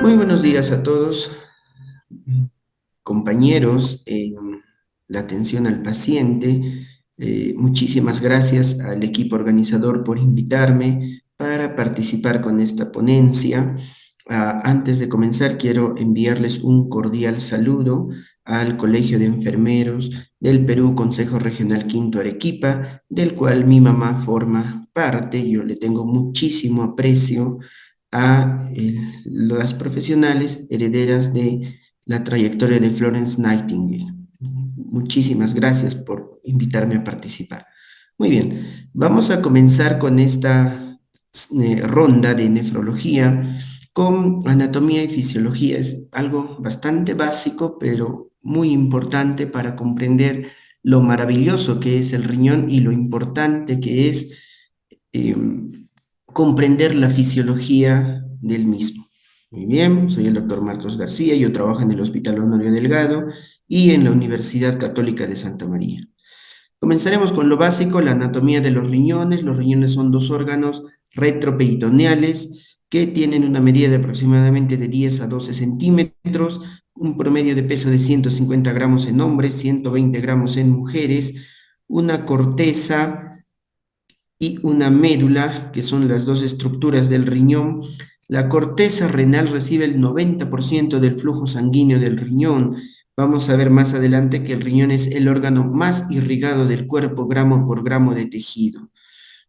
Muy buenos días a todos, compañeros en la atención al paciente. Muchísimas gracias al equipo organizador por invitarme para participar con esta ponencia. Antes de comenzar, quiero enviarles un cordial saludo al Colegio de Enfermeros del Perú, Consejo Regional Quinto Arequipa, del cual mi mamá forma parte. Yo le tengo muchísimo aprecio a las profesionales herederas de la trayectoria de Florence Nightingale. Muchísimas gracias por invitarme a participar. Muy bien, vamos a comenzar con esta ronda de nefrología con anatomía y fisiología. Es algo bastante básico, pero muy importante para comprender lo maravilloso que es el riñón y lo importante que es eh, comprender la fisiología del mismo. Muy bien, soy el doctor Marcos García, yo trabajo en el Hospital Honorio Delgado y en la Universidad Católica de Santa María. Comenzaremos con lo básico, la anatomía de los riñones. Los riñones son dos órganos retroperitoneales que tienen una medida de aproximadamente de 10 a 12 centímetros, un promedio de peso de 150 gramos en hombres, 120 gramos en mujeres, una corteza y una médula, que son las dos estructuras del riñón. La corteza renal recibe el 90% del flujo sanguíneo del riñón. Vamos a ver más adelante que el riñón es el órgano más irrigado del cuerpo gramo por gramo de tejido.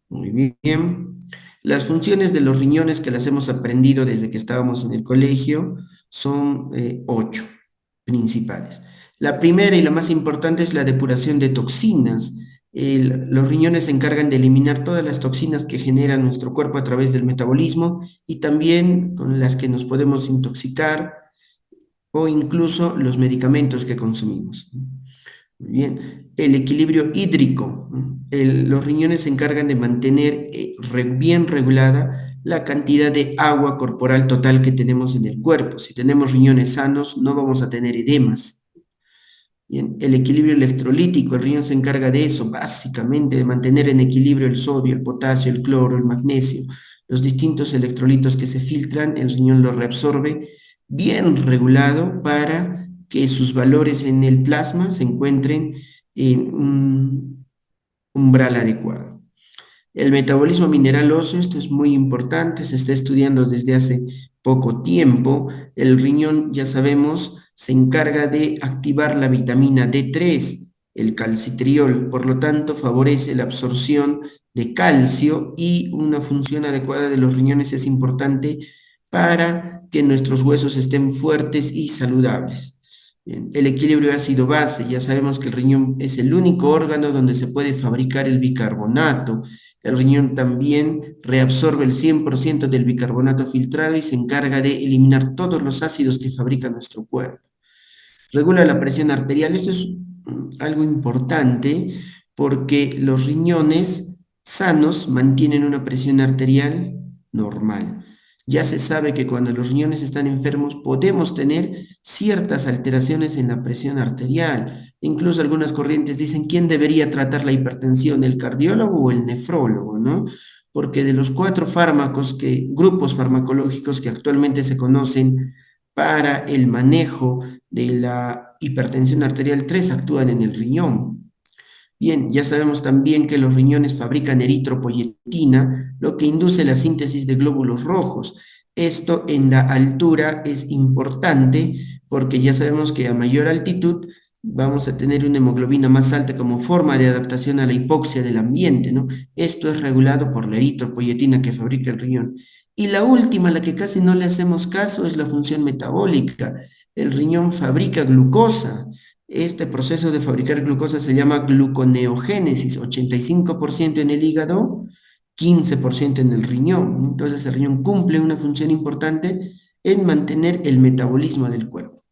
Muy bien. Las funciones de los riñones que las hemos aprendido desde que estábamos en el colegio son 8 principales. La primera y la más importante es la depuración de toxinas. Los riñones se encargan de eliminar todas las toxinas que genera nuestro cuerpo a través del metabolismo y también con las que nos podemos intoxicar o incluso los medicamentos que consumimos. Muy bien, el equilibrio hídrico. Los riñones se encargan de mantener bien regulada la cantidad de agua corporal total que tenemos en el cuerpo. Si tenemos riñones sanos, no vamos a tener edemas. Bien, el equilibrio electrolítico, el riñón se encarga de eso, básicamente, de mantener en equilibrio el sodio, el potasio, el cloro, el magnesio, los distintos electrolitos que se filtran, el riñón los reabsorbe bien regulado para que sus valores en el plasma se encuentren en un umbral adecuado. El metabolismo mineral óseo, esto es muy importante, se está estudiando desde hace poco tiempo. El riñón, ya sabemos, se encarga de activar la vitamina D3, el calcitriol, por lo tanto favorece la absorción de calcio y una función adecuada de los riñones es importante para que nuestros huesos estén fuertes y saludables. Bien, el equilibrio ácido-base, ya sabemos que el riñón es el único órgano donde se puede fabricar el bicarbonato. El riñón también reabsorbe el 100% del bicarbonato filtrado y se encarga de eliminar todos los ácidos que fabrica nuestro cuerpo. Regula la presión arterial. Esto es algo importante porque los riñones sanos mantienen una presión arterial normal. Ya se sabe que cuando los riñones están enfermos podemos tener ciertas alteraciones en la presión arterial. Incluso algunas corrientes dicen quién debería tratar la hipertensión, el cardiólogo o el nefrólogo, ¿no? Porque de los cuatro grupos farmacológicos que actualmente se conocen para el manejo de la hipertensión arterial, tres actúan en el riñón. Bien, ya sabemos también que los riñones fabrican eritropoyetina, lo que induce la síntesis de glóbulos rojos. Esto en la altura es importante porque ya sabemos que a mayor altitud vamos a tener una hemoglobina más alta como forma de adaptación a la hipoxia del ambiente, ¿no? Esto es regulado por la eritropoyetina que fabrica el riñón. Y la última, la que casi no le hacemos caso, es la función metabólica. El riñón fabrica glucosa. Este proceso de fabricar glucosa se llama gluconeogénesis, 85% en el hígado, 15% en el riñón. Entonces el riñón cumple una función importante en mantener el metabolismo del cuerpo.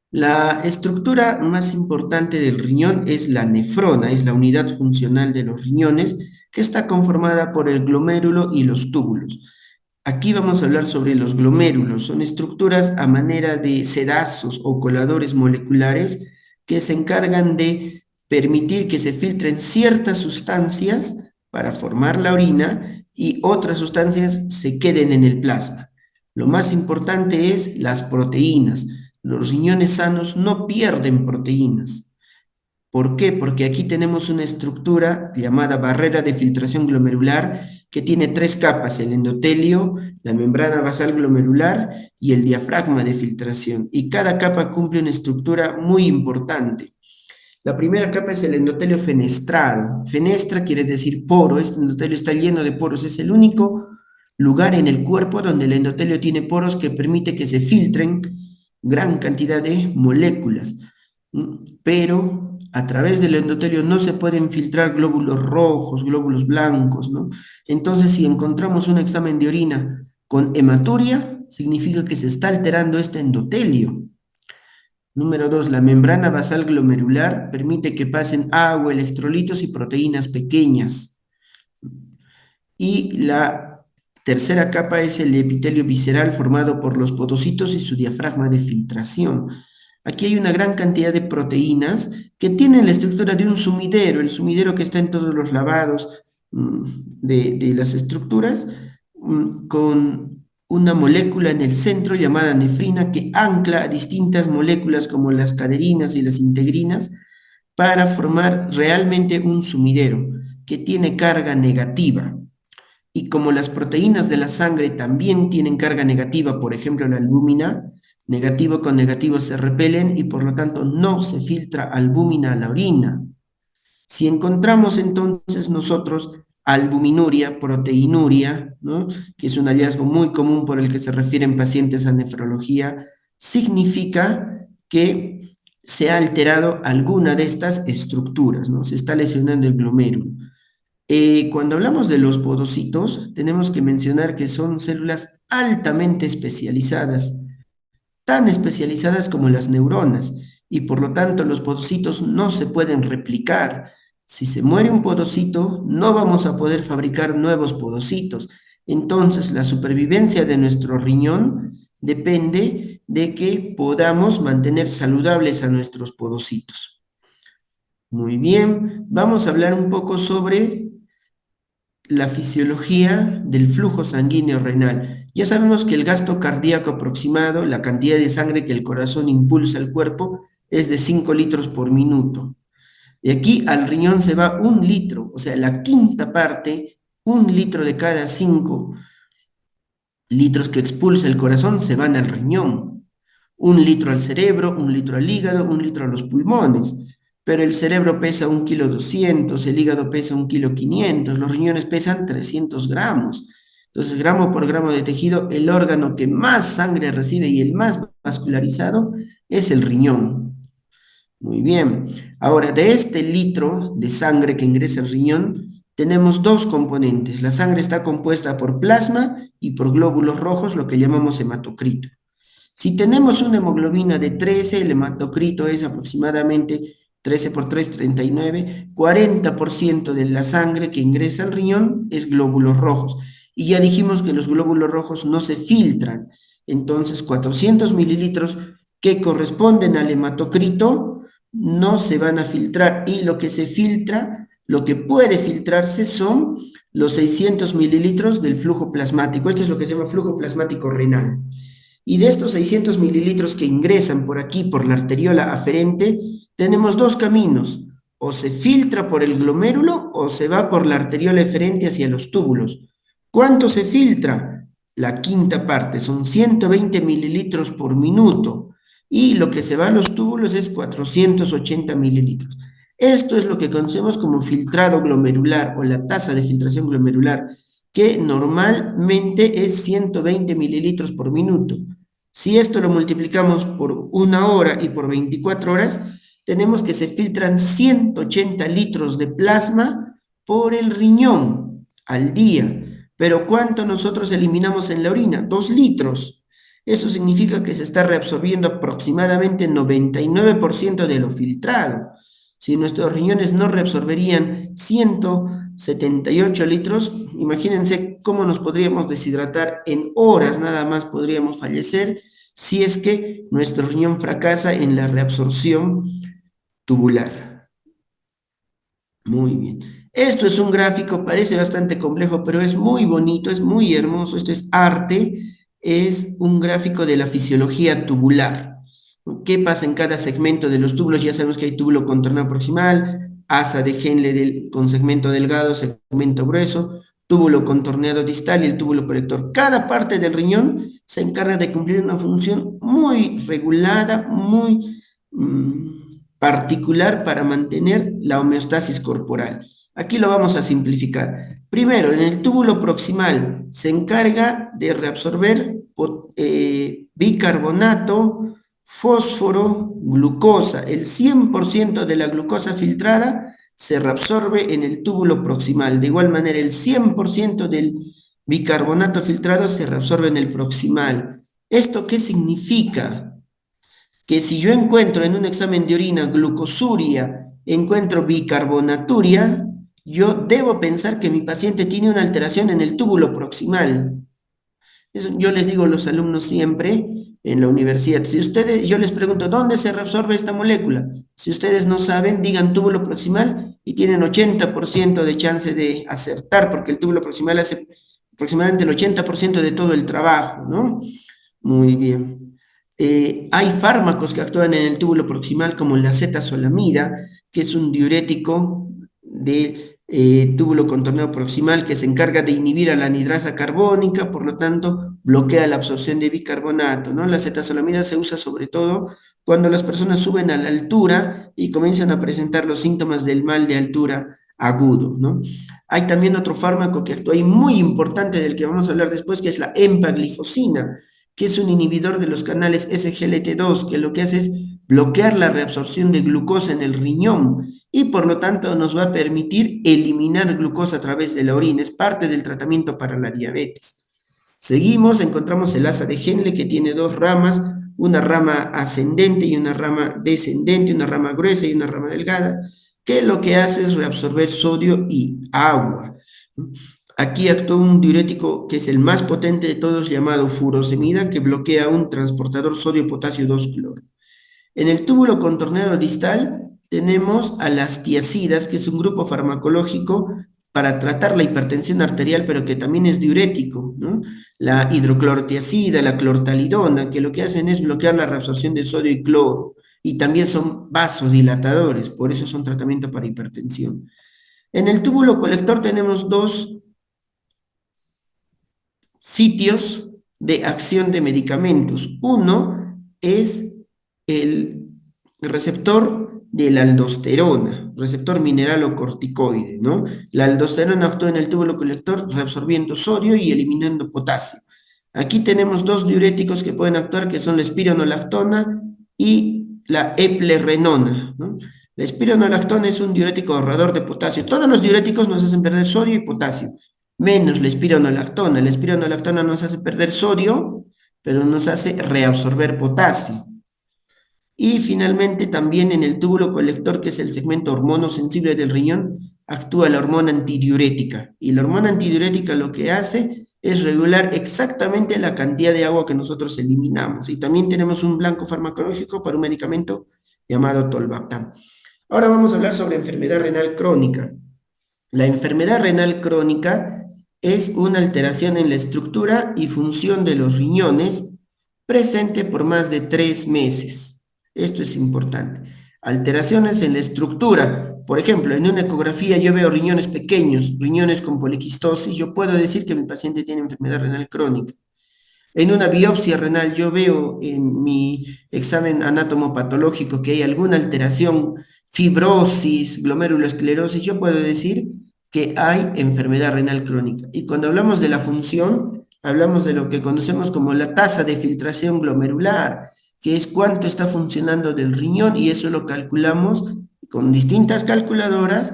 La estructura más importante del riñón es la nefrona, es la unidad funcional de los riñones, que está conformada por el glomérulo y los túbulos. Aquí vamos a hablar sobre los glomérulos. Son estructuras a manera de sedazos o coladores moleculares que se encargan de permitir que se filtren ciertas sustancias para formar la orina y otras sustancias se queden en el plasma. Lo más importante es las proteínas. Los riñones sanos no pierden proteínas. ¿Por qué? Porque aquí tenemos una estructura llamada barrera de filtración glomerular que tiene tres capas: el endotelio, la membrana basal glomerular y el diafragma de filtración. Y cada capa cumple una estructura muy importante. La primera capa es el endotelio fenestrado. Fenestra quiere decir poro. Este endotelio está lleno de poros. Es el único lugar en el cuerpo donde el endotelio tiene poros que permite que se filtren gran cantidad de moléculas. Pero a través del endotelio no se pueden filtrar glóbulos rojos, glóbulos blancos, ¿no? Entonces, si encontramos un examen de orina con hematuria, significa que se está alterando este endotelio. Número 2, la membrana basal glomerular permite que pasen agua, electrolitos y proteínas pequeñas. Y la tercera capa es el epitelio visceral formado por los podocitos y su diafragma de filtración. Aquí hay una gran cantidad de proteínas que tienen la estructura de un sumidero, el sumidero que está en todos los lavados mm, de las estructuras, con una molécula en el centro llamada nefrina que ancla a distintas moléculas como las caderinas y las integrinas para formar realmente un sumidero que tiene carga negativa. Y como las proteínas de la sangre también tienen carga negativa, por ejemplo la albúmina, negativo con negativo se repelen y por lo tanto no se filtra albúmina a la orina. Si encontramos entonces nosotros albuminuria, proteinuria, ¿no?, que es un hallazgo muy común por el que se refieren pacientes a nefrología, significa que se ha alterado alguna de estas estructuras, ¿no? Se está lesionando el glomérulo. Cuando hablamos de los podocitos, tenemos que mencionar que son células altamente especializadas, tan especializadas como las neuronas, y por lo tanto los podocitos no se pueden replicar. Si se muere un podocito, no vamos a poder fabricar nuevos podocitos. Entonces, la supervivencia de nuestro riñón depende de que podamos mantener saludables a nuestros podocitos. Muy bien, vamos a hablar un poco sobre la fisiología del flujo sanguíneo renal. Ya sabemos que el gasto cardíaco aproximado, la cantidad de sangre que el corazón impulsa al cuerpo, es de 5 litros por minuto. De aquí al riñón se va 1 litro, o sea, la quinta parte, 1 litro de cada 5 litros que expulsa el corazón se van al riñón. 1 litro al cerebro, 1 litro al hígado, 1 litro a los pulmones. Pero el cerebro pesa 1,2 kg, el hígado pesa 1,5 kg, los riñones pesan 300 gramos. Entonces, gramo por gramo de tejido, el órgano que más sangre recibe y el más vascularizado es el riñón. Muy bien. Ahora, de este litro de sangre que ingresa al riñón, tenemos dos componentes. La sangre está compuesta por plasma y por glóbulos rojos, lo que llamamos hematocrito. Si tenemos una hemoglobina de 13, el hematocrito es aproximadamente 13 por 3, 39, 40% de la sangre que ingresa al riñón es glóbulos rojos. Y ya dijimos que los glóbulos rojos no se filtran. Entonces, 400 mililitros que corresponden al hematocrito no se van a filtrar. Y lo que se filtra, lo que puede filtrarse son los 600 mililitros del flujo plasmático. Esto es lo que se llama flujo plasmático renal. Y de estos 600 mililitros que ingresan por aquí, por la arteriola aferente, tenemos dos caminos: o se filtra por el glomérulo o se va por la arteriola eferente hacia los túbulos. ¿Cuánto se filtra? La quinta parte, son 120 mililitros por minuto. Y lo que se va a los túbulos es 480 mililitros. Esto es lo que conocemos como filtrado glomerular o la tasa de filtración glomerular, que normalmente es 120 mililitros por minuto. Si esto lo multiplicamos por 1 hora y por 24 horas, tenemos que se filtran 180 litros de plasma por el riñón al día. Pero ¿cuánto nosotros eliminamos en la orina? 2 litros. Eso significa que se está reabsorbiendo aproximadamente 99% de lo filtrado. Si nuestros riñones no reabsorberían 178 litros, imagínense cómo nos podríamos deshidratar en horas, nada más podríamos fallecer si es que nuestro riñón fracasa en la reabsorción tubular. Muy bien. Esto es un gráfico, parece bastante complejo, pero es muy bonito, es muy hermoso. Esto es arte es un gráfico de la fisiología tubular. ¿Qué pasa en cada segmento de los túbulos? Ya sabemos que hay túbulo contornado proximal, asa de Henle con segmento delgado, segmento grueso, túbulo contorneado distal y el túbulo colector. Cada parte del riñón se encarga de cumplir una función muy regulada, muy particular para mantener la homeostasis corporal. Aquí lo vamos a simplificar. Primero, en el túbulo proximal se encarga de reabsorber bicarbonato, fósforo, glucosa. El 100% de la glucosa filtrada se reabsorbe en el túbulo proximal. De igual manera, el 100% del bicarbonato filtrado se reabsorbe en el proximal. ¿Esto qué significa? Que si yo encuentro en un examen de orina glucosuria, encuentro bicarbonaturia, yo debo pensar que mi paciente tiene una alteración en el túbulo proximal. Eso yo les digo a los alumnos siempre en la universidad, si ustedes, yo les pregunto, ¿dónde se reabsorbe esta molécula? Si ustedes no saben, digan túbulo proximal y tienen 80% de chance de acertar, porque el túbulo proximal hace aproximadamente el 80% de todo el trabajo, ¿no? Muy bien. Hay fármacos que actúan en el túbulo proximal como la acetazolamida, que es un diurético de túbulo contorneado proximal que se encarga de inhibir a la anhidrasa carbónica, por lo tanto bloquea la absorción de bicarbonato, ¿no? La acetazolamida se usa sobre todo cuando las personas suben a la altura y comienzan a presentar los síntomas del mal de altura agudo, ¿no? Hay también otro fármaco que actúa ahí muy importante del que vamos a hablar después, que es la empaglifosina, que es un inhibidor de los canales SGLT2, que lo que hace es bloquear la reabsorción de glucosa en el riñón y por lo tanto nos va a permitir eliminar glucosa a través de la orina. Es parte del tratamiento para la diabetes. Seguimos, encontramos el asa de Henle que tiene dos ramas, una rama ascendente y una rama descendente, una rama gruesa y una rama delgada, que lo que hace es reabsorber sodio y agua. Aquí actúa un diurético que es el más potente de todos, llamado furosemida, que bloquea un transportador sodio-potasio 2-cloro. En el túbulo contorneado distal tenemos a las tiazidas, que es un grupo farmacológico para tratar la hipertensión arterial, pero que también es diurético, ¿no? La hidroclorotiazida, la clortalidona, que lo que hacen es bloquear la reabsorción de sodio y cloro, y también son vasodilatadores, por eso son tratamiento para hipertensión. En el túbulo colector tenemos dos sitios de acción de medicamentos. Uno es el receptor de la aldosterona, receptor mineralocorticoide, ¿no? La aldosterona actúa en el túbulo colector reabsorbiendo sodio y eliminando potasio. Aquí tenemos dos diuréticos que pueden actuar, que son la espironolactona y la eplerenona, ¿no? La espironolactona es un diurético ahorrador de potasio. Todos los diuréticos nos hacen perder sodio y potasio, menos la espironolactona. La espironolactona nos hace perder sodio, pero nos hace reabsorber potasio. Y finalmente también en el túbulo colector, que es el segmento hormonosensible del riñón, actúa la hormona antidiurética. Y la hormona antidiurética lo que hace es regular exactamente la cantidad de agua que nosotros eliminamos. Y también tenemos un blanco farmacológico para un medicamento llamado tolvaptan. Ahora vamos a hablar sobre enfermedad renal crónica. La enfermedad renal crónica es una alteración en la estructura y función de los riñones presente por más de 3 meses. Esto es importante. Alteraciones en la estructura. Por ejemplo, en una ecografía yo veo riñones pequeños, riñones con poliquistosis. Yo puedo decir que mi paciente tiene enfermedad renal crónica. En una biopsia renal yo veo en mi examen anatomopatológico que hay alguna alteración, fibrosis, glomerulosclerosis, yo puedo decir que hay enfermedad renal crónica. Y cuando hablamos de la función, hablamos de lo que conocemos como la tasa de filtración glomerular, que es cuánto está funcionando del riñón y eso lo calculamos con distintas calculadoras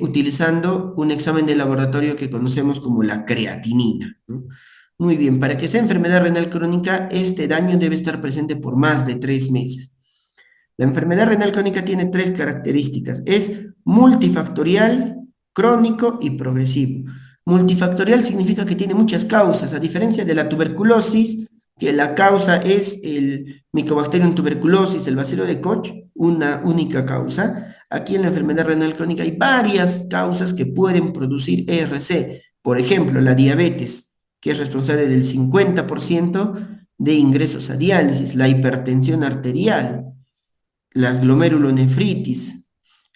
utilizando un examen de laboratorio que conocemos como la creatinina, ¿no? Muy bien, para que sea enfermedad renal crónica, este daño debe estar presente por más de 3 meses. La enfermedad renal crónica tiene tres características. Es multifactorial, crónico y progresivo. Multifactorial significa que tiene muchas causas, a diferencia de la tuberculosis, que la causa es el Mycobacterium tuberculosis, el bacilo de Koch, una única causa. Aquí en la enfermedad renal crónica hay varias causas que pueden producir ERC. Por ejemplo, la diabetes. que es responsable del 50% de ingresos a diálisis, la hipertensión arterial, la glomerulonefritis,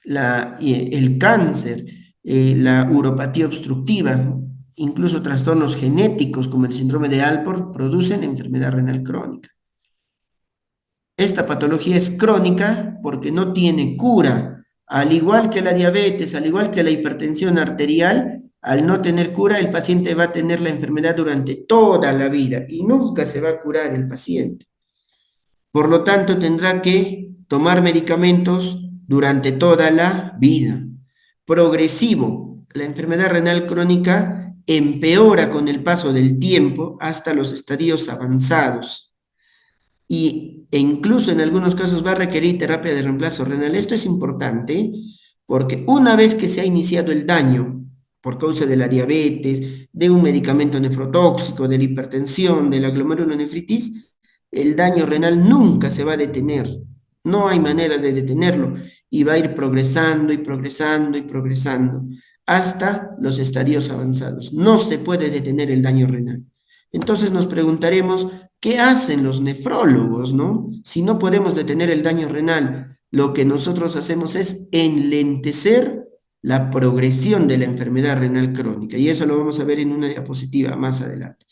el cáncer, la uropatía obstructiva, incluso trastornos genéticos como el síndrome de Alport producen enfermedad renal crónica. Esta patología es crónica porque no tiene cura. Al igual que la diabetes, al igual que la hipertensión arterial, al no tener cura, el paciente va a tener la enfermedad durante toda la vida y nunca se va a curar el paciente. Por lo tanto, tendrá que tomar medicamentos durante toda la vida. Progresivo. La enfermedad renal crónica empeora con el paso del tiempo hasta los estadios avanzados e incluso en algunos casos va a requerir terapia de reemplazo renal. Esto es importante porque una vez que se ha iniciado el daño por causa de la diabetes, de un medicamento nefrotóxico, de la hipertensión, de la glomerulonefritis, el daño renal nunca se va a detener. No hay manera de detenerlo y va a ir progresando y progresando y progresando hasta los estadios avanzados. No se puede detener el daño renal. Entonces nos preguntaremos, ¿qué hacen los nefrólogos, no? Si no podemos detener el daño renal, lo que nosotros hacemos es enlentecer la progresión de la enfermedad renal crónica. Y eso lo vamos a ver en una diapositiva más adelante.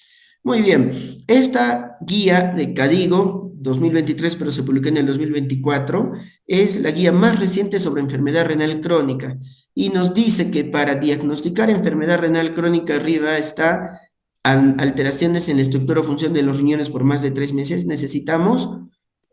Muy bien, esta guía de CADIGO 2023, pero se publicó en el 2024, es la guía más reciente sobre enfermedad renal crónica y nos dice que para diagnosticar enfermedad renal crónica arriba está alteraciones en la estructura o función de los riñones por más de 3 meses, necesitamos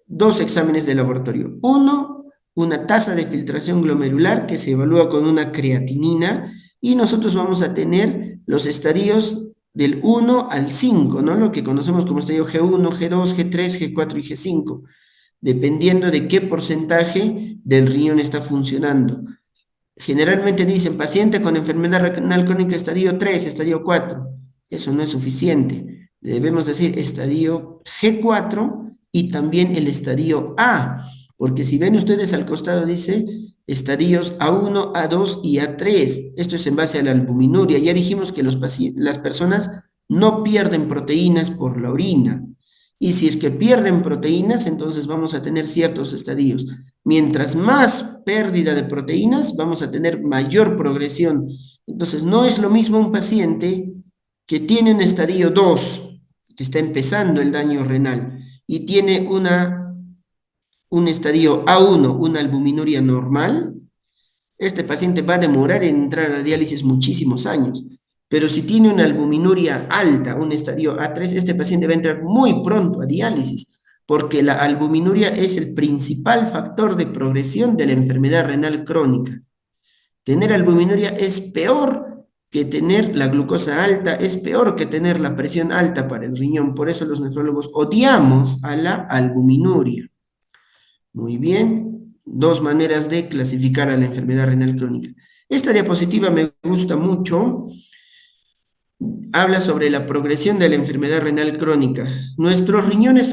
dos exámenes de laboratorio. Uno, una tasa de filtración glomerular que se evalúa con una creatinina y nosotros vamos a tener los estadios del 1 al 5, ¿no? Lo que conocemos como estadio G1, G2, G3, G4 y G5, dependiendo de qué porcentaje del riñón está funcionando. Generalmente dicen paciente con enfermedad renal crónica estadio 3, estadio 4. Eso no es suficiente. Debemos decir estadio G4 y también el estadio A, porque si ven ustedes al costado dice estadios A1, A2 y A3. Esto es en base a la albuminuria. Ya dijimos que las personas no pierden proteínas por la orina. Y si es que pierden proteínas, entonces vamos a tener ciertos estadios. Mientras más pérdida de proteínas, vamos a tener mayor progresión. Entonces, no es lo mismo un paciente que tiene un estadio 2, que está empezando el daño renal, y tiene un estadio A1, una albuminuria normal. Este paciente va a demorar en entrar a diálisis muchísimos años. Pero si tiene una albuminuria alta, un estadio A3, este paciente va a entrar muy pronto a diálisis, porque la albuminuria es el principal factor de progresión de la enfermedad renal crónica. Tener albuminuria es peor que tener la glucosa alta, es peor que tener la presión alta para el riñón. Por eso los nefrólogos odiamos a la albuminuria. Muy bien, dos maneras de clasificar a la enfermedad renal crónica. Esta diapositiva me gusta mucho. Habla sobre la progresión de la enfermedad renal crónica. Nuestros riñones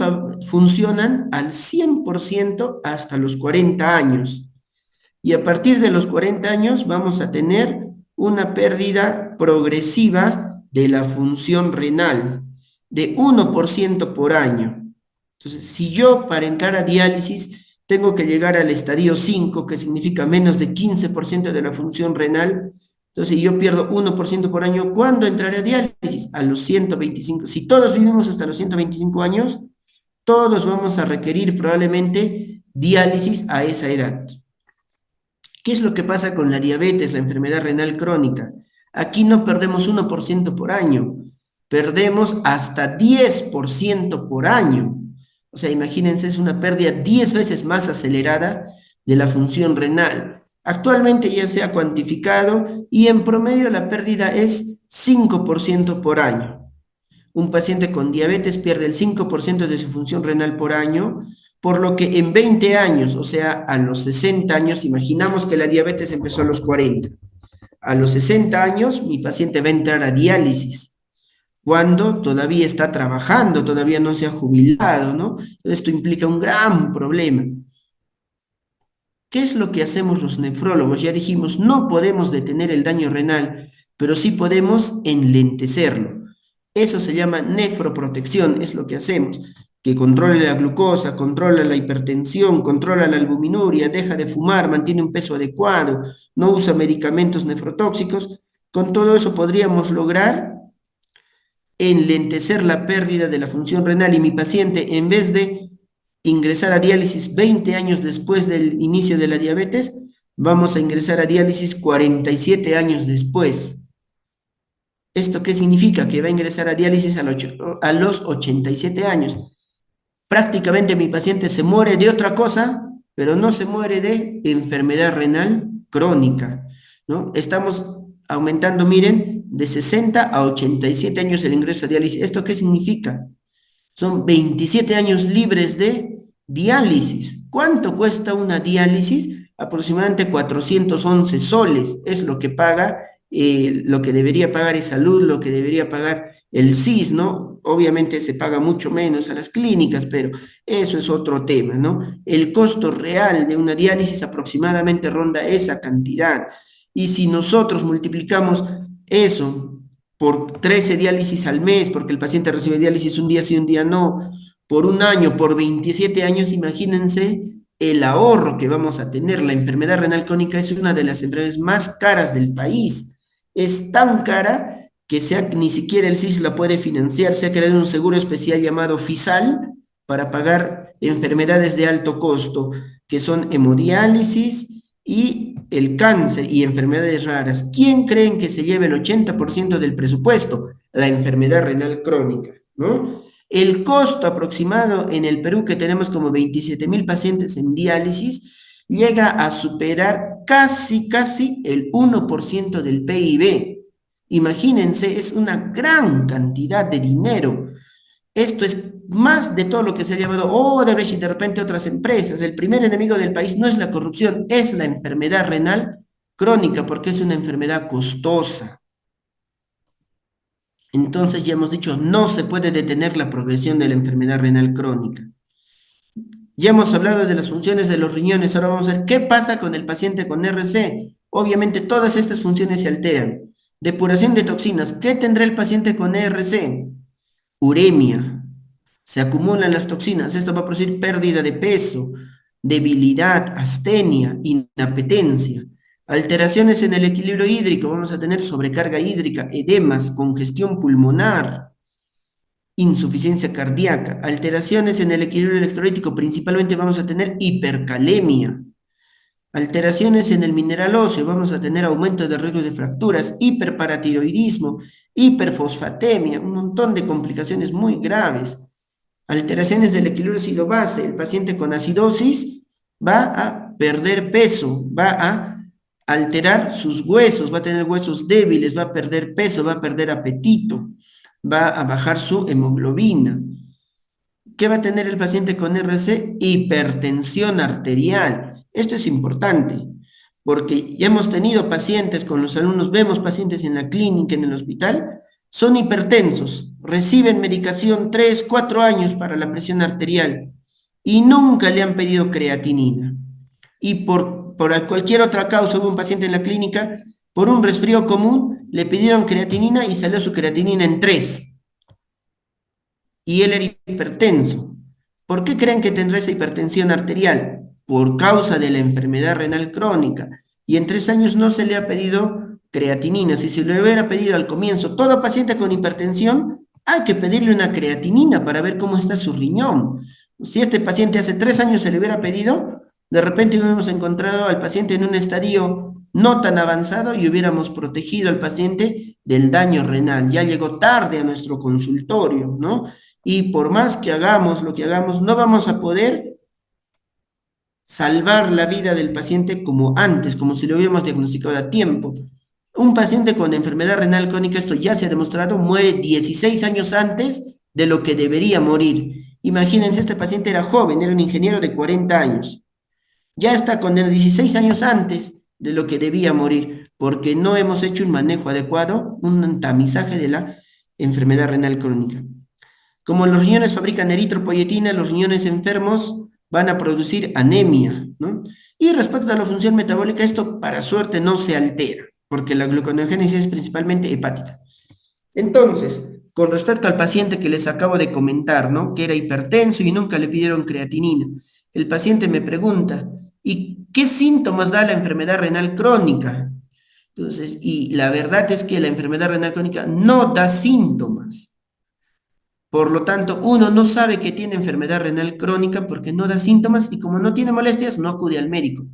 funcionan al 100% hasta los 40 años. Y a partir de los 40 años vamos a tener una pérdida progresiva de la función renal de 1% por año. Entonces, si yo para entrar a diálisis tengo que llegar al estadio 5, que significa menos de 15% de la función renal, entonces yo pierdo 1% por año, ¿cuándo entraré a diálisis? A los 125. Si todos vivimos hasta los 125 años, todos vamos a requerir probablemente diálisis a esa edad. ¿Qué es lo que pasa con la diabetes, la enfermedad renal crónica? Aquí no perdemos 1% por año, perdemos hasta 10% por año. O sea, imagínense, es una pérdida 10 veces más acelerada de la función renal. Actualmente ya se ha cuantificado y en promedio la pérdida es 5% por año. Un paciente con diabetes pierde el 5% de su función renal por año, por lo que en 20 años, o sea, a los 60 años, imaginamos que la diabetes empezó a los 40. A los 60 años, mi paciente va a entrar a diálisis, cuando todavía está trabajando, todavía no se ha jubilado, ¿no? Esto implica un gran problema. ¿Qué es lo que hacemos los nefrólogos? Ya dijimos, no podemos detener el daño renal, pero sí podemos enlentecerlo. Eso se llama nefroprotección, es lo que hacemos, que controla la glucosa, controla la hipertensión, controla la albuminuria, deja de fumar, mantiene un peso adecuado, no usa medicamentos nefrotóxicos. Con todo eso podríamos lograr enlentecer la pérdida de la función renal y mi paciente, en vez de ingresar a diálisis 20 años después del inicio de la diabetes, vamos a ingresar a diálisis 47 años después. ¿Esto qué significa? Que va a ingresar a diálisis a los 87 años. Prácticamente mi paciente se muere de otra cosa, pero no se muere de enfermedad renal crónica, ¿no? Estamos aumentando, miren, de 60 a 87 años el ingreso a diálisis. ¿Esto qué significa? Son 27 años libres de diálisis. ¿Cuánto cuesta una diálisis? Aproximadamente 411 soles es lo que paga, lo que debería pagar Salud, lo que debería pagar el SIS, ¿no? Obviamente se paga mucho menos a las clínicas, pero eso es otro tema, ¿no? El costo real de una diálisis aproximadamente ronda esa cantidad. Y si nosotros multiplicamos eso por 13 diálisis al mes, porque el paciente recibe diálisis un día sí, un día no, por un año, por 27 años, imagínense el ahorro que vamos a tener. La enfermedad renal crónica es una de las enfermedades más caras del país. Es tan cara que ni siquiera el SIS la puede financiar. Se ha creado un seguro especial llamado FISAL para pagar enfermedades de alto costo, que son hemodiálisis y el cáncer y enfermedades raras. ¿Quién creen que se lleve el 80% del presupuesto? La enfermedad renal crónica, ¿no? El costo aproximado en el Perú, que tenemos como 27.000 pacientes en diálisis, llega a superar casi el 1% del PIB. Imagínense, es una gran cantidad de dinero. Esto es más de todo lo que se ha llamado Odebrecht y de repente otras empresas. El primer enemigo del país no es la corrupción, es la enfermedad renal crónica, porque es una enfermedad costosa. Entonces ya hemos dicho, no se puede detener la progresión de la enfermedad renal crónica. Ya hemos hablado de las funciones de los riñones, ahora vamos a ver qué pasa con el paciente con RC. Obviamente todas estas funciones se alteran. Depuración de toxinas, ¿qué tendrá el paciente con RC? Uremia, se acumulan las toxinas, esto va a producir pérdida de peso, debilidad, astenia, inapetencia, alteraciones en el equilibrio hídrico, vamos a tener sobrecarga hídrica, edemas, congestión pulmonar, insuficiencia cardíaca, alteraciones en el equilibrio electrolítico, principalmente vamos a tener hipercalemia, alteraciones en el mineral óseo, vamos a tener aumento de riesgos de fracturas, hiperparatiroidismo, hiperfosfatemia, un montón de complicaciones muy graves. Alteraciones del equilibrio ácido-base, el paciente con acidosis va a perder peso, va a alterar sus huesos, va a tener huesos débiles, va a perder peso, va a perder apetito, va a bajar su hemoglobina. ¿Qué va a tener el paciente con RC? Hipertensión arterial. Esto es importante, porque ya hemos tenido pacientes con los alumnos, vemos pacientes en la clínica, en el hospital, son hipertensos, reciben medicación 3, 4 años para la presión arterial y nunca le han pedido creatinina. Y por cualquier otra causa, hubo un paciente en la clínica, por un resfrío común, le pidieron creatinina y salió su creatinina en 3 y él era hipertenso. ¿Por qué creen que tendrá esa hipertensión arterial? Por causa de la enfermedad renal crónica. Y en 3 años no se le ha pedido creatinina. Si se le hubiera pedido al comienzo, todo paciente con hipertensión, hay que pedirle una creatinina para ver cómo está su riñón. Si este paciente hace 3 años se le hubiera pedido, de repente hubiéramos encontrado al paciente en un estadio no tan avanzado y hubiéramos protegido al paciente del daño renal. Ya llegó tarde a nuestro consultorio, ¿no? Y por más que hagamos lo que hagamos, no vamos a poder salvar la vida del paciente como antes, como si lo hubiéramos diagnosticado a tiempo. Un paciente con enfermedad renal crónica, esto ya se ha demostrado, muere 16 años antes de lo que debería morir. Imagínense, este paciente era joven, era un ingeniero de 40 años. Ya está con el 16 años antes de lo que debía morir, porque no hemos hecho un manejo adecuado, un tamizaje de la enfermedad renal crónica. Como los riñones fabrican eritropoyetina, los riñones enfermos van a producir anemia, ¿no? Y respecto a la función metabólica, esto para suerte no se altera, porque la gluconeogénesis es principalmente hepática. Entonces, con respecto al paciente que les acabo de comentar, ¿no? Que era hipertenso y nunca le pidieron creatinina. El paciente me pregunta, ¿y qué síntomas da la enfermedad renal crónica? Entonces, y la verdad es que la enfermedad renal crónica no da síntomas. Por lo tanto, uno no sabe que tiene enfermedad renal crónica porque no da síntomas y como no tiene molestias, no acude al médico.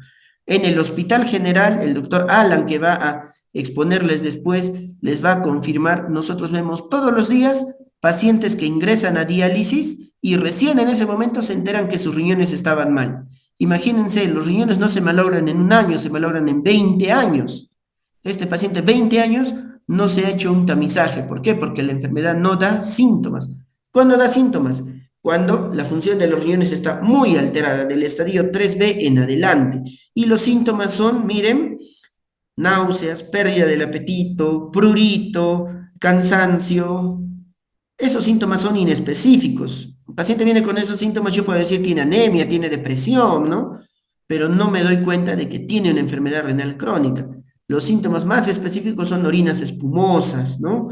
En el Hospital General, el doctor Alan, que va a exponerles después, les va a confirmar, nosotros vemos todos los días pacientes que ingresan a diálisis y recién en ese momento se enteran que sus riñones estaban mal. Imagínense, los riñones no se malogran en un año, se malogran en 20 años. Este paciente, 20 años, no se ha hecho un tamizaje. ¿Por qué? Porque la enfermedad no da síntomas. ¿Cuándo da síntomas? Cuando la función de los riñones está muy alterada, del estadio 3B en adelante. Y los síntomas son, miren, náuseas, pérdida del apetito, prurito, cansancio. Esos síntomas son inespecíficos. El paciente viene con esos síntomas, yo puedo decir tiene anemia, tiene depresión, ¿no? Pero no me doy cuenta de que tiene una enfermedad renal crónica. Los síntomas más específicos son orinas espumosas, ¿no?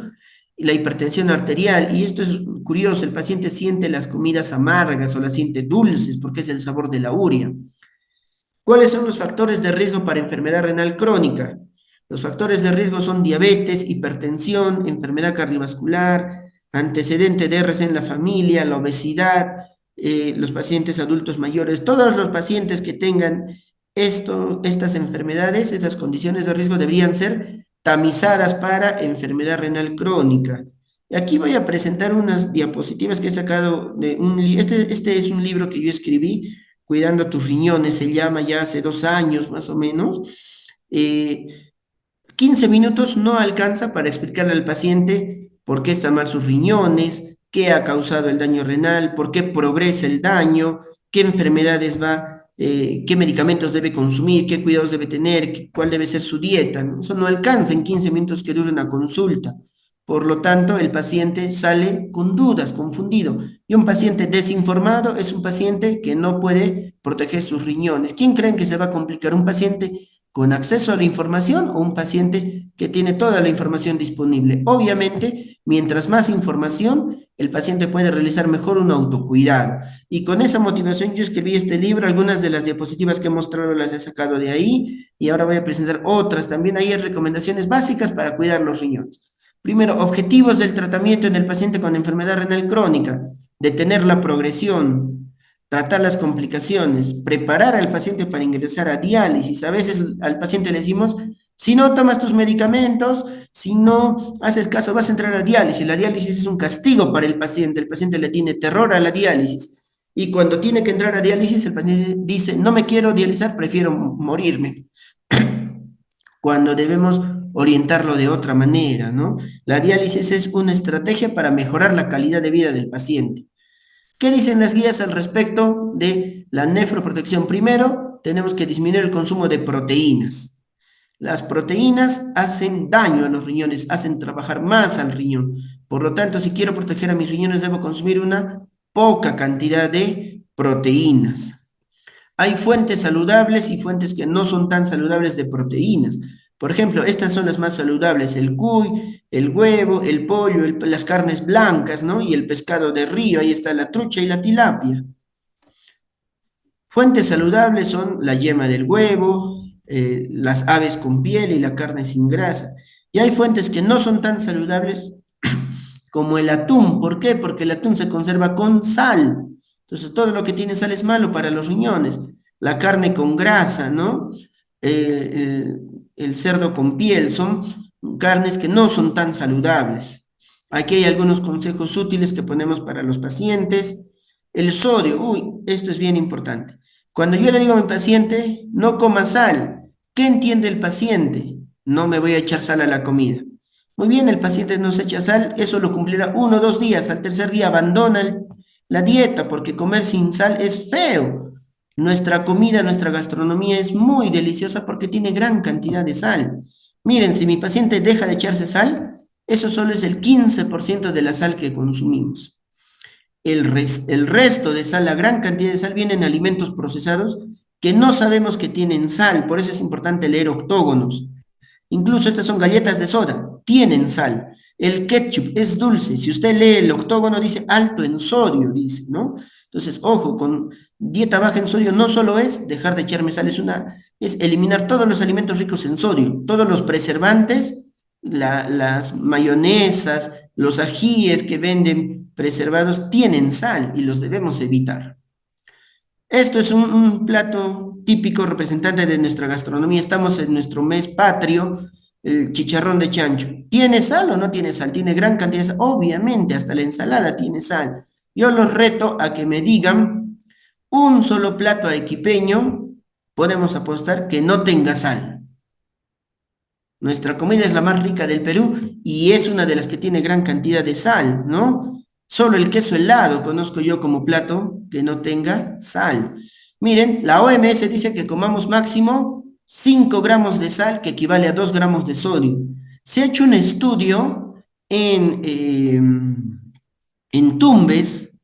Y la hipertensión arterial, y esto es curioso, el paciente siente las comidas amargas o las siente dulces porque es el sabor de la urea. ¿Cuáles son los factores de riesgo para enfermedad renal crónica? Los factores de riesgo son diabetes, hipertensión, enfermedad cardiovascular, antecedente de RC en la familia, la obesidad, los pacientes adultos mayores, todos los pacientes que tengan estas enfermedades, estas condiciones de riesgo deberían ser tamizadas para enfermedad renal crónica. Y aquí voy a presentar unas diapositivas que he sacado de este es un libro que yo escribí Cuidando tus riñones, se llama ya hace 2 años más o menos. 15 minutos no alcanza para explicarle al paciente por qué están mal sus riñones, qué ha causado el daño renal, por qué progresa el daño, qué enfermedades va, qué medicamentos debe consumir, qué cuidados debe tener, cuál debe ser su dieta, ¿no? Eso no alcanza en 15 minutos que dure una consulta. Por lo tanto, el paciente sale con dudas, confundido. Y un paciente desinformado es un paciente que no puede proteger sus riñones. ¿Quién creen que se va a complicar? ¿Un paciente con acceso a la información o un paciente que tiene toda la información disponible? Obviamente, mientras más información, el paciente puede realizar mejor un autocuidado. Y con esa motivación yo escribí este libro, algunas de las diapositivas que he mostrado las he sacado de ahí y ahora voy a presentar otras. También hay recomendaciones básicas para cuidar los riñones. Primero, objetivos del tratamiento en el paciente con enfermedad renal crónica: detener la progresión, tratar las complicaciones, preparar al paciente para ingresar a diálisis. A veces al paciente le decimos, si no tomas tus medicamentos, si no haces caso, vas a entrar a diálisis. La diálisis es un castigo para el paciente le tiene terror a la diálisis. Y cuando tiene que entrar a diálisis, el paciente dice, no me quiero dializar, prefiero morirme. Cuando debemos orientarlo de otra manera, ¿no? La diálisis es una estrategia para mejorar la calidad de vida del paciente. ¿Qué dicen las guías al respecto de la nefroprotección? Primero, tenemos que disminuir el consumo de proteínas. Las proteínas hacen daño a los riñones, hacen trabajar más al riñón. Por lo tanto, si quiero proteger a mis riñones, debo consumir una poca cantidad de proteínas. Hay fuentes saludables y fuentes que no son tan saludables de proteínas. Por ejemplo, estas son las más saludables: el cuy, el huevo, el pollo, las carnes blancas, ¿no? Y el pescado de río, ahí está la trucha y la tilapia. Fuentes saludables son la yema del huevo, las aves con piel y la carne sin grasa. Y hay fuentes que no son tan saludables como el atún. ¿Por qué? Porque el atún se conserva con sal. Entonces, todo lo que tiene sal es malo para los riñones. La carne con grasa, ¿no? El cerdo con piel, son carnes que no son tan saludables. Aquí hay algunos consejos útiles que ponemos para los pacientes. El sodio, uy, esto es bien importante. Cuando yo le digo a mi paciente, no coma sal, ¿qué entiende el paciente? No me voy a echar sal a la comida. Muy bien, el paciente no se echa sal, eso lo cumplirá 1 o 2 días. Al tercer día abandona la dieta porque comer sin sal es feo. Nuestra comida, nuestra gastronomía es muy deliciosa porque tiene gran cantidad de sal. Miren, si mi paciente deja de echarse sal, eso solo es el 15% de la sal que consumimos. El resto de sal, la gran cantidad de sal, viene en alimentos procesados que no sabemos que tienen sal. Por eso es importante leer octógonos. Incluso estas son galletas de soda, tienen sal. El ketchup es dulce. Si usted lee el octógono, dice alto en sodio, dice, ¿no? Entonces, ojo, con dieta baja en sodio no solo es dejar de echarme sal, es eliminar todos los alimentos ricos en sodio, todos los preservantes, las mayonesas, los ajíes que venden preservados tienen sal y los debemos evitar. Esto es un plato típico representante de nuestra gastronomía. Estamos en nuestro mes patrio, el chicharrón de chancho. ¿Tiene sal o no tiene sal? Tiene gran cantidad de sal. Obviamente, hasta la ensalada tiene sal. Yo los reto a que me digan un solo plato arequipeño, podemos apostar que no tenga sal. Nuestra comida es la más rica del Perú y es una de las que tiene gran cantidad de sal, ¿no? Solo el queso helado conozco yo como plato que no tenga sal. Miren, la OMS dice que comamos máximo 5 gramos de sal, que equivale a 2 gramos de sodio. Se ha hecho un estudio en Tumbes,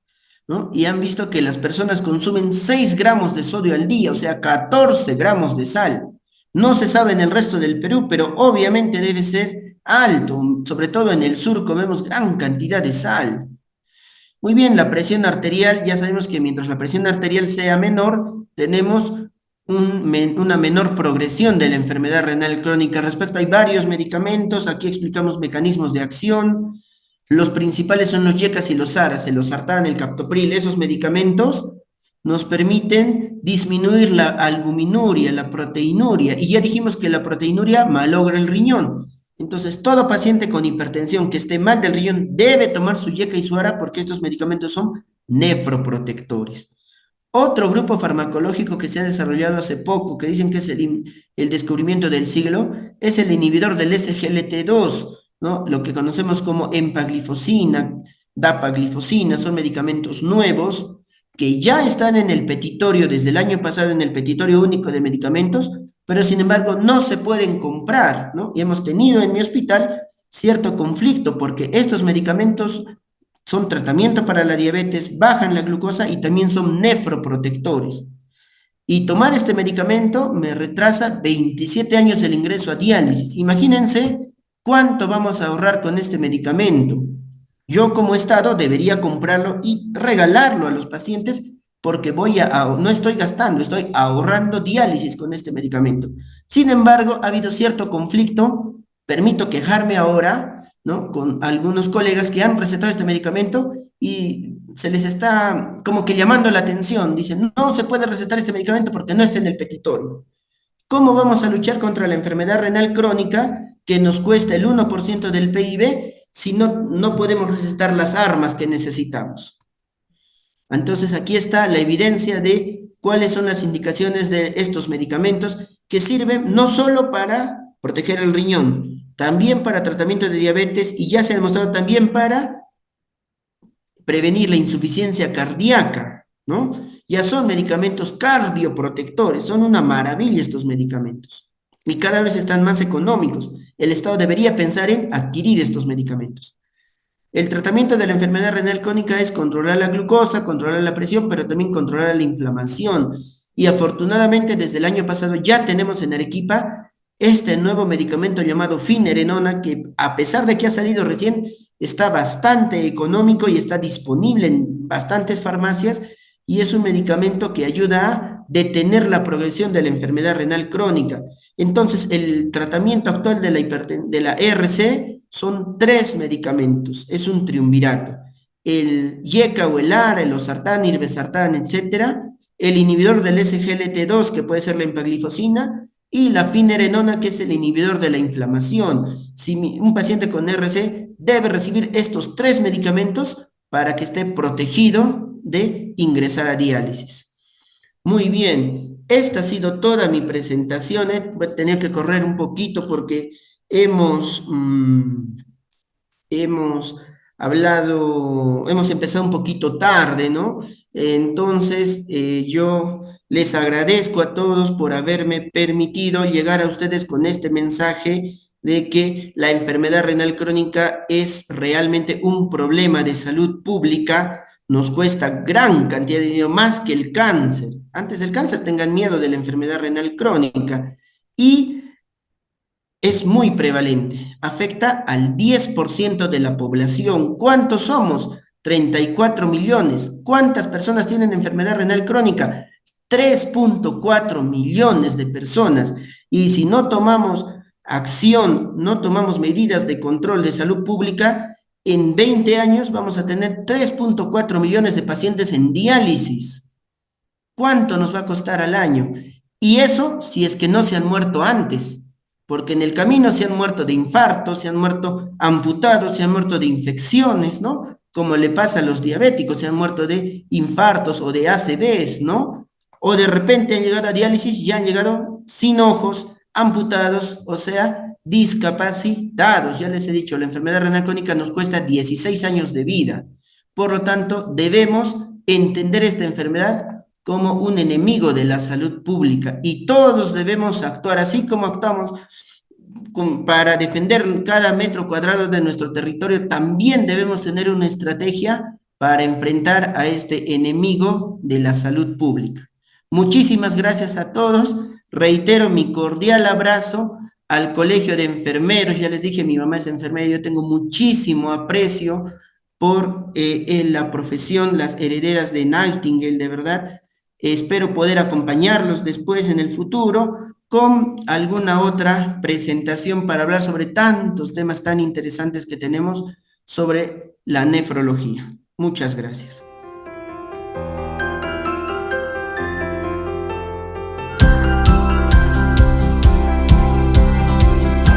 ¿no? Y han visto que las personas consumen 6 gramos de sodio al día, o sea, 14 gramos de sal. No se sabe en el resto del Perú, pero obviamente debe ser alto, sobre todo en el sur comemos gran cantidad de sal. Muy bien, la presión arterial, ya sabemos que mientras la presión arterial sea menor, tenemos una menor progresión de la enfermedad renal crónica. Respecto, hay varios medicamentos, aquí explicamos mecanismos de acción. Los principales son los yecas y los aras, el losartán, el captopril. Esos medicamentos nos permiten disminuir la albuminuria, la proteinuria, y ya dijimos que la proteinuria malogra el riñón. Entonces, todo paciente con hipertensión que esté mal del riñón debe tomar su yeca y su ara porque estos medicamentos son nefroprotectores. Otro grupo farmacológico que se ha desarrollado hace poco, que dicen que es el descubrimiento del siglo, es el inhibidor del SGLT2, ¿no? Lo que conocemos como empaglifosina, dapaglifosina, son medicamentos nuevos que ya están en el petitorio desde el año pasado, en el petitorio único de medicamentos, pero sin embargo no se pueden comprar, ¿no? Y hemos tenido en mi hospital cierto conflicto porque estos medicamentos son tratamiento para la diabetes, bajan la glucosa y también son nefroprotectores. Y tomar este medicamento me retrasa 27 años el ingreso a diálisis. Imagínense cuánto vamos a ahorrar con este medicamento. Yo como Estado debería comprarlo y regalarlo a los pacientes porque no estoy gastando, estoy ahorrando diálisis con este medicamento. Sin embargo, ha habido cierto conflicto, permito quejarme ahora, ¿no? Con algunos colegas que han recetado este medicamento y se les está como que llamando la atención. Dicen, no se puede recetar este medicamento porque no está en el petitorio. ¿Cómo vamos a luchar contra la enfermedad renal crónica que nos cuesta el 1% del PIB si no podemos recetar las armas que necesitamos? Entonces aquí está la evidencia de cuáles son las indicaciones de estos medicamentos que sirven no solo para proteger el riñón, también para tratamiento de diabetes y ya se ha demostrado también para prevenir la insuficiencia cardíaca, ¿no? Ya son medicamentos cardioprotectores, son una maravilla estos medicamentos. Y cada vez están más económicos. El Estado debería pensar en adquirir estos medicamentos. El tratamiento de la enfermedad renal crónica es controlar la glucosa, controlar la presión, pero también controlar la inflamación. Y afortunadamente desde el año pasado ya tenemos en Arequipa este nuevo medicamento llamado finerenona, que a pesar de que ha salido recién, está bastante económico y está disponible en bastantes farmacias y es un medicamento que ayuda a detener la progresión de la enfermedad renal crónica. Entonces, el tratamiento actual de de la ERC son 3 medicamentos, es un triunvirato. El YECA o el ARA, el losartán, irbesartán, etcétera, el inhibidor del SGLT2, que puede ser la empaglifosina, y la finerenona, que es el inhibidor de la inflamación. Si un paciente con RC debe recibir estos 3 medicamentos para que esté protegido de ingresar a diálisis. Muy bien, esta ha sido toda mi presentación. Voy a tener que correr un poquito porque hemos, hemos hemos empezado un poquito tarde, ¿no? Entonces, yo les agradezco a todos por haberme permitido llegar a ustedes con este mensaje de que la enfermedad renal crónica es realmente un problema de salud pública, nos cuesta gran cantidad de dinero, más que el cáncer. Antes del cáncer tengan miedo de la enfermedad renal crónica. Y es muy prevalente, afecta al 10% de la población. ¿Cuántos somos? 34 millones. ¿Cuántas personas tienen enfermedad renal crónica? 3,4 millones de personas. Y si no tomamos acción, no tomamos medidas de control de salud pública, en 20 años vamos a tener 3,4 millones de pacientes en diálisis. ¿Cuánto nos va a costar al año? Y eso si es que no se han muerto antes, porque en el camino se han muerto de infartos, se han muerto amputados, se han muerto de infecciones, ¿no? Como le pasa a los diabéticos, se han muerto de infartos o de ACVs, ¿no? O de repente han llegado a diálisis y han llegado sin ojos, amputados, o sea, discapacitados. Ya les he dicho, la enfermedad renal crónica nos cuesta 16 años de vida. Por lo tanto, debemos entender esta enfermedad como un enemigo de la salud pública y todos debemos actuar así como actuamos para defender cada metro cuadrado de nuestro territorio. También debemos tener una estrategia para enfrentar a este enemigo de la salud pública. Muchísimas gracias a todos. Reitero mi cordial abrazo al Colegio de Enfermeros. Ya les dije, mi mamá es enfermera, yo tengo muchísimo aprecio por la profesión, las herederas de Nightingale, de verdad. Espero poder acompañarlos después en el futuro con alguna otra presentación para hablar sobre tantos temas tan interesantes que tenemos sobre la nefrología. Muchas gracias.